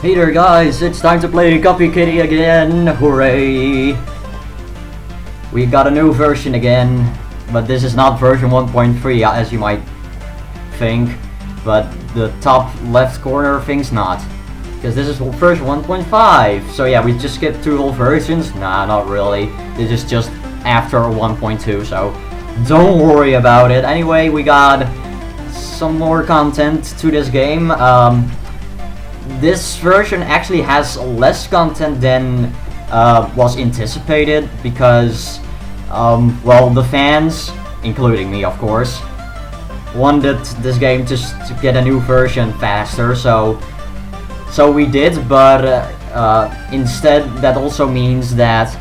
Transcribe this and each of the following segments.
Hey there guys, it's time to play Copy again, hooray! We got a new version again, but this is not version 1.3 as you might think, but the top left corner thing's not. Because this is version 1.5, so yeah, we just skipped 2 whole versions? Nah, not really. This is just after 1.2, so don't worry about it. Anyway, we got some more content to this game. This version actually has less content than was anticipated because, well, the fans, including me of course, wanted this game just to get a new version faster, so we did, but instead that also means that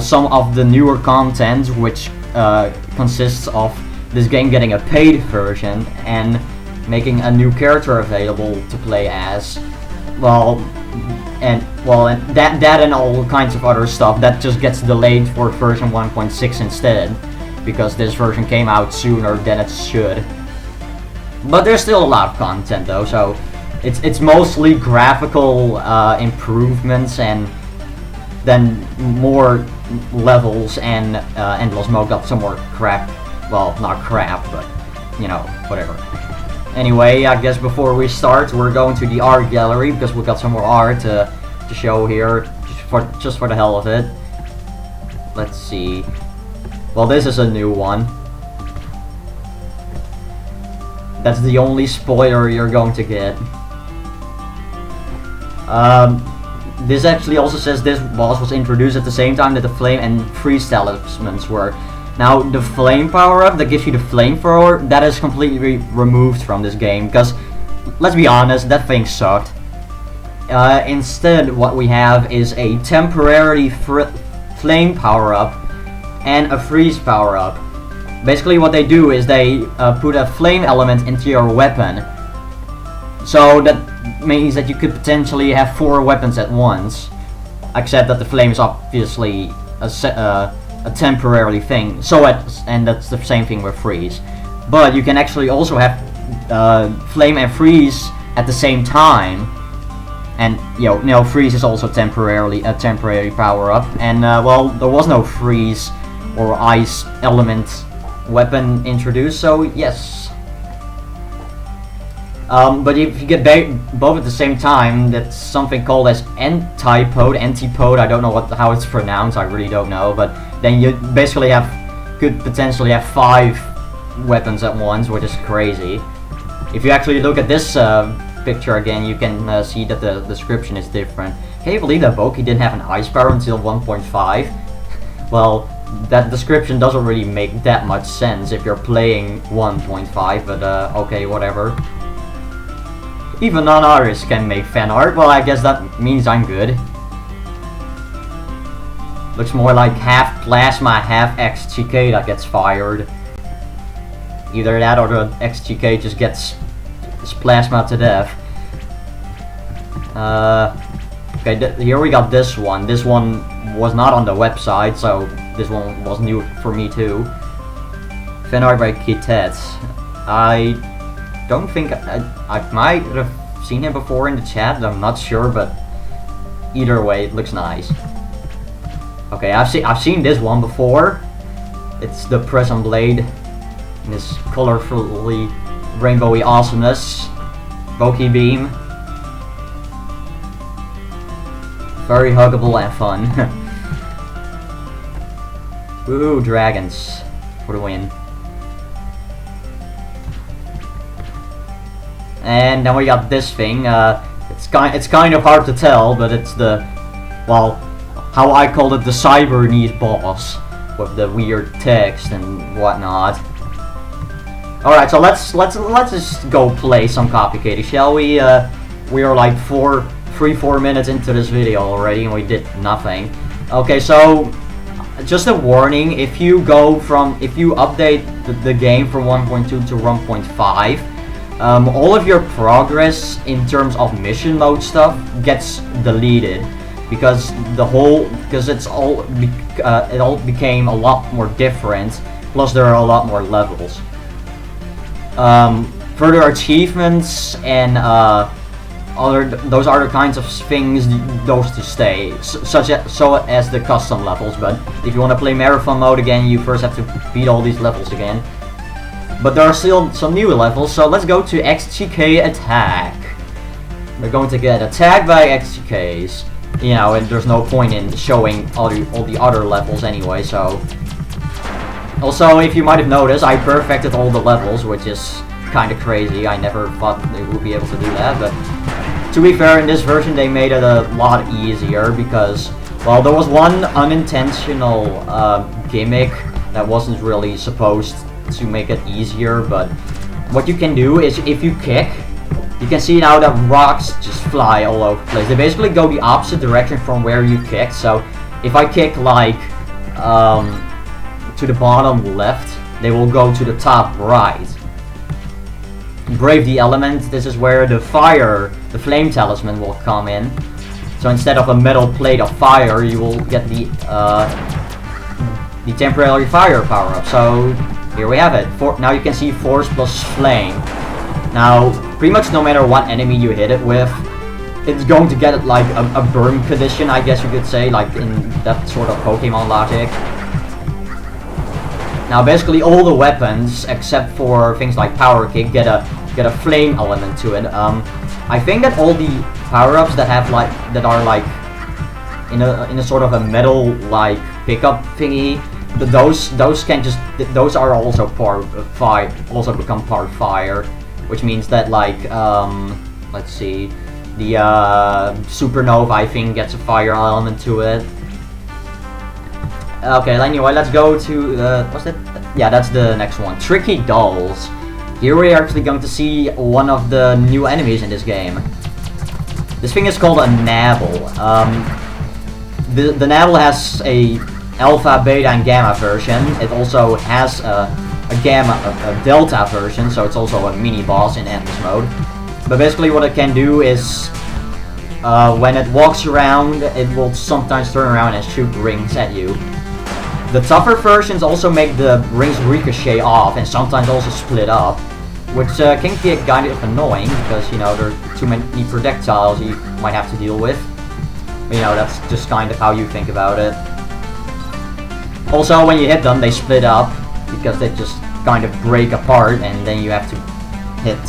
some of the newer content, which consists of this game getting a paid version and making a new character available to play as, and that and all kinds of other stuff, that just gets delayed for version 1.6 instead, because this version came out sooner than it should. But there's still a lot of content though, so it's mostly graphical improvements and then more levels and endless mode got some more crap. Well, not crap, but you know, whatever. Anyway, I guess before we start, we're going to the art gallery because we got some more art to show here, just for the hell of it. Let's see. Well, this is a new one. That's the only spoiler you're going to get. This actually also says this boss was introduced at the same time that the flame and freeze talismans were. Now, the flame power-up that gives you the flamethrower, that is completely removed from this game, because, let's be honest, that thing sucked. Instead, what we have is a temporary flame power-up and a freeze power-up. Basically, what they do is they put a flame element into your weapon. So that means that you could potentially have 4 weapons at once, except that the flame is obviously a temporary thing. So and that's the same thing with freeze. But you can actually also have flame and freeze at the same time, and you know freeze is also temporarily a temporary power up. And well, there was no freeze or ice element weapon introduced, so yes. But if you get both at the same time, that's something called as antipode, I don't know how it's pronounced, I really don't know, but then you basically could potentially have 5 weapons at once, which is crazy. If you actually look at this picture again, you can see that the description is different. Can you believe that Boki didn't have an ice power until 1.5? Well, that description doesn't really make that much sense if you're playing 1.5, but okay, whatever. Even non-artists can make fan art. Well, I guess that means I'm good. Looks more like half plasma, half XGK that gets fired. Either that or the XGK just gets plasma to death. Okay, here we got this one. This one was not on the website, so this one was new for me too. Fan art by Kitet. I don't think I might have seen him before in the chat, I'm not sure, but either way it looks nice. Okay, I've seen this one before. It's the Prism Blade in this colorfully rainbowy awesomeness. Boki Beam. Very huggable and fun. Woohoo, dragons for the win. And then we got this thing. It's kind of hard to tell, but it's the, well, how I called it, the Cyber Need boss with the weird text and whatnot. All right, so let's just go play some Copy, shall we? We are like 3-4 minutes into this video already, and we did nothing. Okay, so just a warning: if you update the game from 1.2 to 1.5. All of your progress in terms of mission mode stuff gets deleted because it all became a lot more different. Plus, there are a lot more levels. Further achievements and those are the kinds of things those to stay, so as the custom levels. But if you want to play marathon mode again, you first have to beat all these levels again. But there are still some new levels, so let's go to XTK Attack. We're going to get attacked by XTKs. You know, and there's no point in showing all the other levels anyway, so... Also, if you might have noticed, I perfected all the levels, which is kind of crazy. I never thought they would be able to do that, but... To be fair, in this version they made it a lot easier, because... Well, there was one unintentional gimmick that wasn't really supposed to make it easier, but... What you can do is, if you kick... You can see now that rocks just fly all over the place. They basically go the opposite direction from where you kicked. So if I kick like to the bottom left, they will go to the top right. Brave the Element. This is where the flame talisman will come in. So instead of a metal plate of fire, you will get the temporary fire power up. So here we have it. Now you can see force plus flame. Now, pretty much no matter what enemy you hit it with, it's going to get like a burn condition, I guess you could say, like in that sort of Pokemon logic. Now, basically all the weapons, except for things like Power Kick, get a flame element to it. I think that all the power-ups that are like in a sort of a metal like pickup thingy, those are also part of fire, also become part of fire. Which means that, like, let's see, the Supernova, I think, gets a fire element to it. Okay, anyway, let's go to, what's that? Yeah, that's the next one. Tricky Dolls. Here we're actually going to see one of the new enemies in this game. This thing is called a Nabble. The Nabble has a Alpha, Beta, and Gamma version. It also has a Delta version, so it's also a mini boss in endless mode. But basically what it can do is when it walks around, it will sometimes turn around and shoot rings at you. The tougher versions also make the rings ricochet off and sometimes also split up, which can get kind of annoying because, you know, there are too many projectiles you might have to deal with. But, you know, that's just kind of how you think about it. Also, when you hit them, they split up because they just kind of break apart, and then you have to hit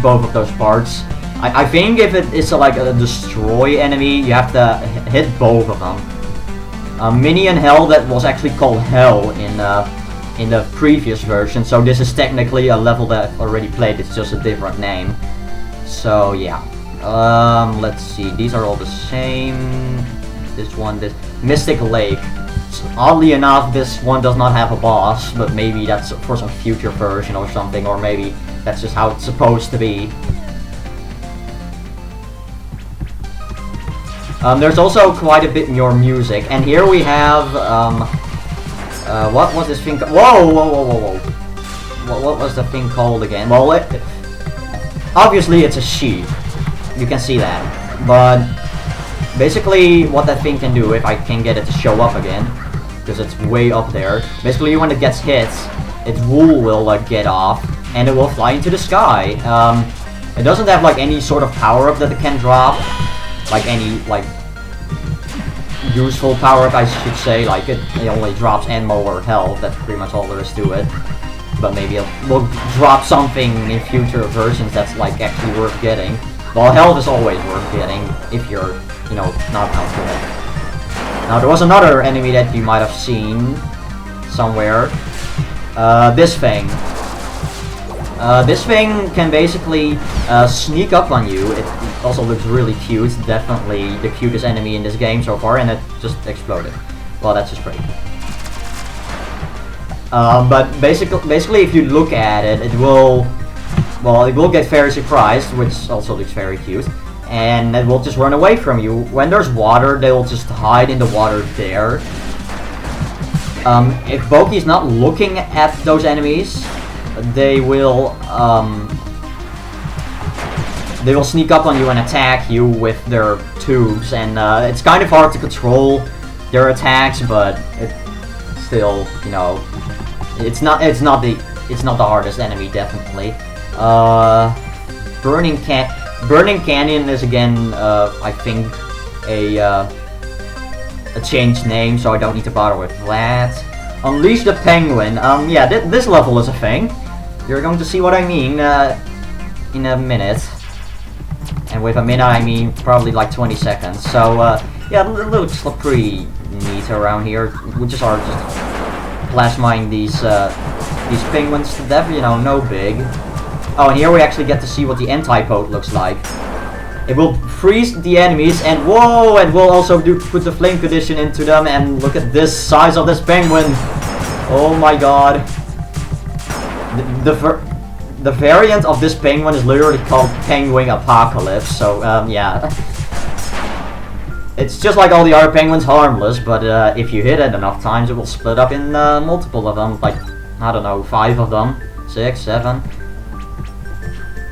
both of those parts. I think if it is like a destroy enemy, you have to hit both of them. Minion Hell, that was actually called Hell in the previous version, so this is technically a level that I've already played, it's just a different name. So yeah. Let's see, these are all the same. This one, this Mystic Lake. Oddly enough, this one does not have a boss, but maybe that's for some future version or something, or maybe that's just how it's supposed to be. There's also quite a bit more music, and here we have, what was this thing? Whoa! What was the thing called again? Well, obviously it's a sheep. You can see that, but basically what that thing can do, if I can get it to show up again, because it's way up there. Basically, when it gets hit, its wool will like get off, and it will fly into the sky. It doesn't have like any sort of power up that it can drop, like any like useful power up, I should say. Like it only drops ammo or health. That's pretty much all there is to it. But maybe it will drop something in future versions that's like actually worth getting. Well, health is always worth getting if you're, you know, not out for it. Now there was another enemy that you might have seen somewhere. This thing. This thing can basically sneak up on you. It also looks really cute. Definitely the cutest enemy in this game so far, and it just exploded. Well, that's just pretty. But basically, if you look at it, it will get very surprised, which also looks very cute. And it will just run away from you. When there's water, they will just hide in the water there. If Boki's not looking at those enemies, they will sneak up on you and attack you with their tubes, and it's kind of hard to control their attacks, but it still, you know, it's not the hardest enemy, definitely. Burning Burning Canyon is again, I think, a changed name, so I don't need to bother with that. Unleash the Penguin. Yeah, this level is a thing. You're going to see what I mean in a minute. And with a minute, I mean probably like 20 seconds. So, yeah, a little slippery neat around here. We just are just plasming these penguins to death, you know, no big. Oh, and here we actually get to see what the antipode looks like. It will freeze the enemies, and whoa, it will also put the flame condition into them, and look at this size of this penguin. Oh my god. The variant of this penguin is literally called Penguin Apocalypse, so, yeah. It's just like all the other penguins, harmless, but if you hit it enough times, it will split up in multiple of them, like, I don't know, 5 of them, 6, 7.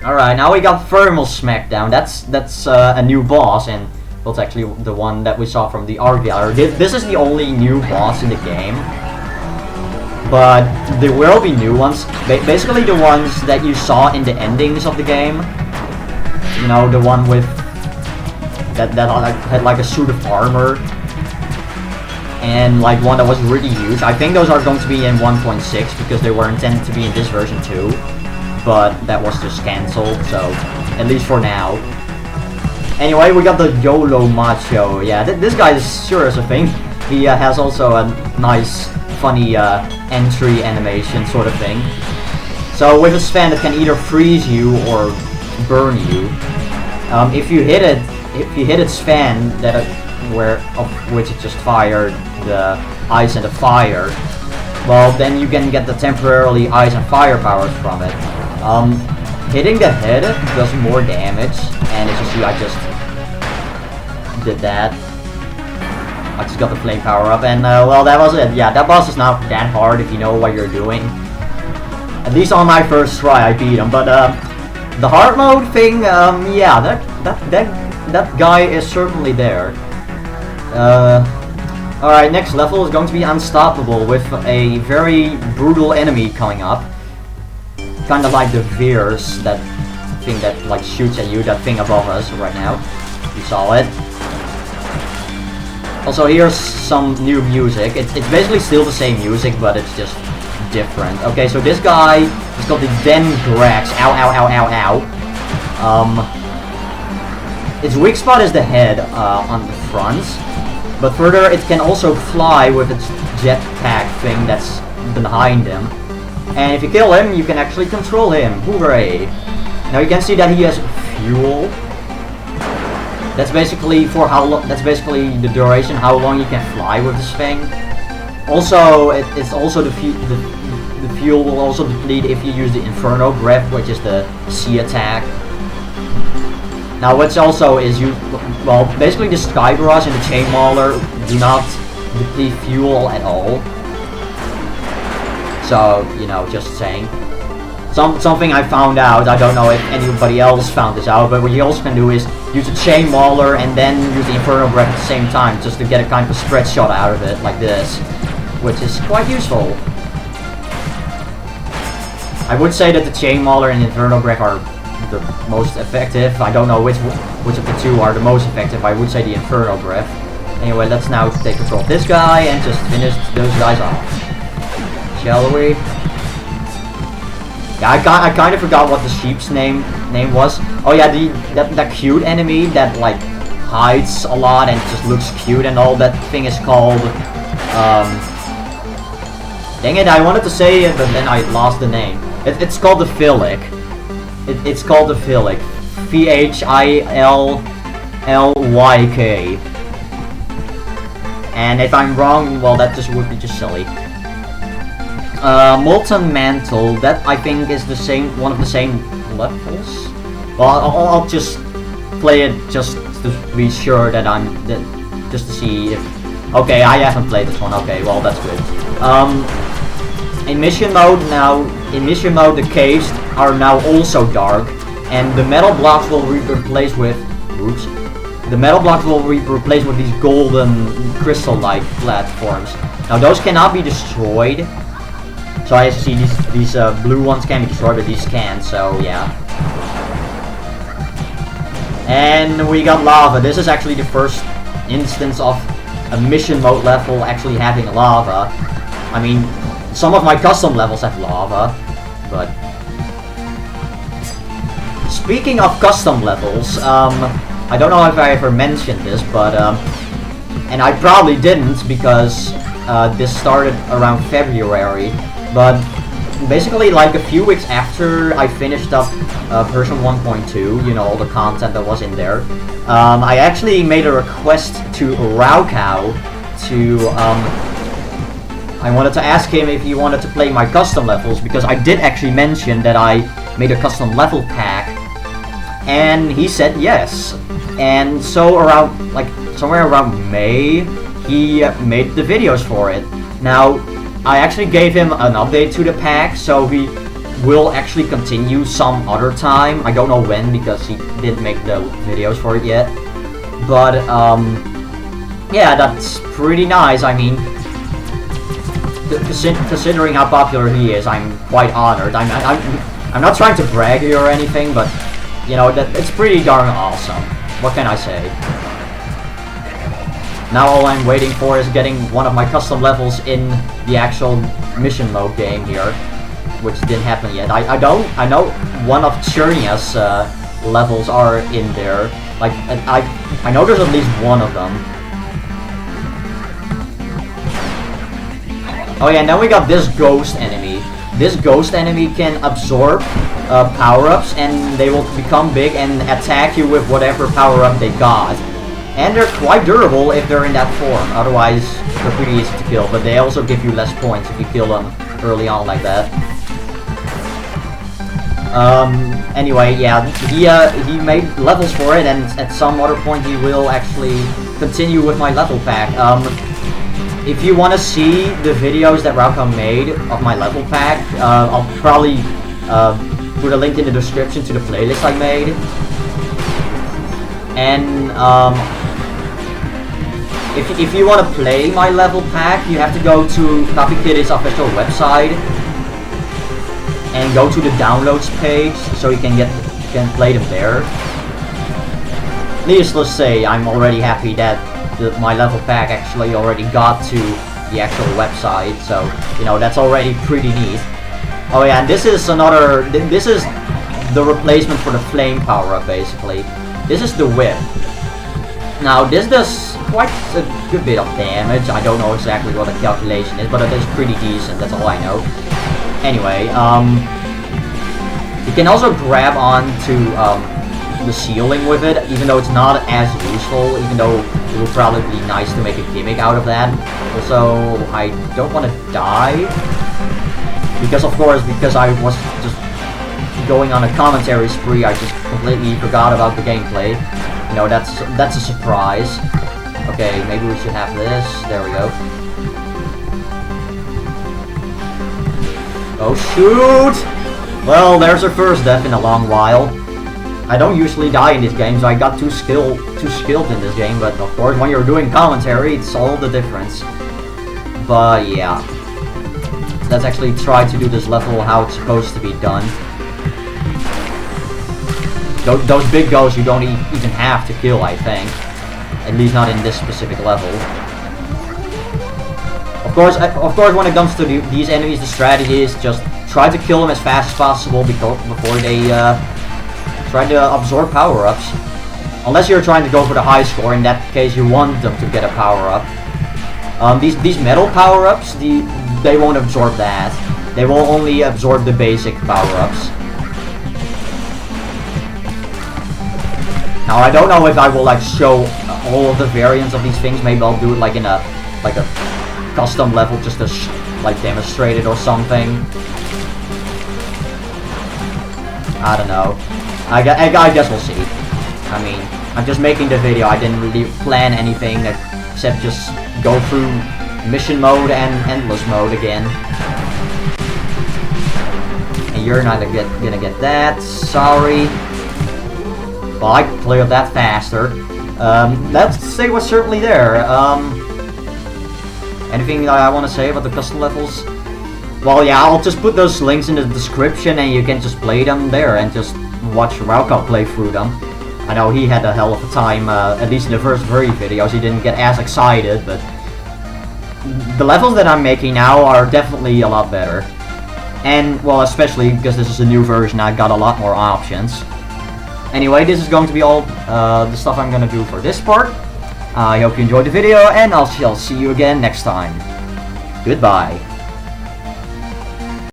Alright, now we got Thermal Smackdown. That's a new boss, and well, it's actually the one that we saw from the art gallery. This is the only new boss in the game, but there will be new ones. Basically, the ones that you saw in the endings of the game. You know, the one with that had like a suit of armor, and like one that was really huge. I think those are going to be in 1.6 because they were intended to be in this version too. But that was just cancelled, so at least for now. Anyway, we got the YOLO Macho. Yeah, this guy is sure as a thing. He has also a nice, funny entry animation sort of thing. So with his fan, it can either freeze you or burn you. If you hit its fan, of which it just fired the ice and the fire, well, then you can get the temporarily ice and fire powers from it. Hitting the head does more damage, and as you see, I just did that. I just got the flame power up, and well, that was it. Yeah, that boss is not that hard if you know what you're doing. At least on my first try, I beat him. But the hard mode thing, yeah, that guy is certainly there. Alright, next level is going to be Unstoppable with a very brutal enemy coming up. Kind of like the Veers, that thing that like shoots at you, that thing above us right now. You saw it. Also, here's some new music. It's basically still the same music, but it's just different. Okay, so this guy is called the Dengrax. Ow, ow, ow, ow, ow. Its weak spot is the head on the front. But further, it can also fly with its jetpack thing that's behind him. And if you kill him, you can actually control him. Hooray! Now you can see that he has fuel. That's basically for how long. That's basically the duration, how long you can fly with this thing. Also, it's also the fuel will also deplete if you use the Inferno Breath, which is the sea attack. Now, what's also is well, basically the Sky Barrage and the Chain Mauler do not deplete fuel at all. So, you know, just saying. Something I found out, I don't know if anybody else found this out, but what you also can do is use the Chain Mauler and then use the Inferno Breath at the same time, just to get a kind of a spread shot out of it, like this. Which is quite useful. I would say that the Chain Mauler and the Inferno Breath are the most effective. I don't know which of the two are the most effective. I would say the Inferno Breath. Anyway, let's now take control of this guy and just finish those guys off. Shall we? Yeah, I kind of forgot what the sheep's name was. Oh yeah, that cute enemy that like hides a lot and just looks cute and all. That thing is called dang it, I wanted to say it, but then I lost the name. It's called the Philic. It's called the Philic. Phillyk. And if I'm wrong, well, that just would be just silly. Molten Mantle, that I think is one of the same levels. Well, I'll just play it just to be sure that just to see if. Okay, I haven't played this one. Okay, well that's good. In mission mode, the caves are now also dark, and the metal blocks will be replaced with. Oops. The metal blocks will be replaced with these golden crystal-like platforms. Now those cannot be destroyed. So I see these blue ones can be destroyed, but these can't. So yeah. And we got lava. This is actually the first instance of a mission mode level actually having lava. I mean, some of my custom levels have lava, but... Speaking of custom levels, I don't know if I ever mentioned this, but, and I probably didn't because this started around February, but basically like a few weeks after I finished up version 1.2, you know, all the content that was in there, I actually made a request to Raocow to, I wanted to ask him if he wanted to play my custom levels, because I did actually mention that I made a custom level pack, and he said yes. And so around, like, somewhere around May, he made the videos for it. Now, I actually gave him an update to the pack, so he will actually continue some other time. I don't know when, because he didn't make the videos for it yet. But, yeah, that's pretty nice. I mean, considering how popular he is, I'm quite honored. I'm not trying to brag here or anything, but, you know, it's pretty darn awesome. What can I say? Now all I'm waiting for is getting one of my custom levels in the actual mission mode game here, which didn't happen yet. I know one of Churnia's levels are in there. Like, I know there's at least one of them. Oh yeah, and then we got this ghost enemy. This ghost enemy can absorb power-ups, and they will become big and attack you with whatever power-up they got. And they're quite durable if they're in that form, otherwise they're pretty easy to kill, but they also give you less points if you kill them early on like that. Anyway, yeah, he made levels for it, and at some other point he will actually continue with my level pack. If you want to see the videos that Raocow made of my level pack, I'll probably put a link in the description to the playlist I made. And if you want to play my level pack, you have to go to CopyKitty's official website and go to the downloads page so you can play them there. Needless to say, I'm already happy that my level pack actually already got to the actual website, so you know that's already pretty neat. Oh yeah, and this is this is the replacement for the flame power-up basically. This is the whip. Now this does quite a good bit of damage. I don't know exactly what the calculation is, but it is pretty decent, that's all I know. Anyway, you can also grab onto the ceiling with it, even though it's not as useful, even though it would probably be nice to make a gimmick out of that. Also, I don't want to die, because of course, because I was just going on a commentary spree, I just completely forgot about the gameplay. You know, that's a surprise. Okay, maybe we should have this. There we go. Oh shoot! Well, there's our first death in a long while. I don't usually die in these games. I got too skilled in this game, but of course when you're doing commentary, it's all the difference. But yeah, let's actually try to do this level how it's supposed to be done. Those big ghosts you don't even have to kill, I think. At least not in this specific level. Of course, when it comes to these enemies, the strategy is just try to kill them as fast as possible before they try to absorb power-ups. Unless you're trying to go for the high score, in that case you want them to get a power-up. These metal power-ups, they won't absorb that. They will only absorb the basic power-ups. Now I don't know if I will like show all of the variants of these things. Maybe I'll do it like in a custom level just to like demonstrate it or something. I don't know. I guess we'll see. I mean, I'm just making the video. I didn't really plan anything except just go through mission mode and endless mode again. And you're not gonna get that. Sorry. Well, I cleared that faster. Let's say what's certainly there. Anything that I want to say about the custom levels? Well, yeah, I'll just put those links in the description and you can just play them there and just watch Raocow play through them. I know he had a hell of a time, at least in the first 3 videos. He didn't get as excited, but the levels that I'm making now are definitely a lot better. And, well, especially because this is a new version, I got a lot more options. Anyway, this is going to be all the stuff I'm gonna do for this part. I hope you enjoyed the video, and I shall see you again next time. Goodbye.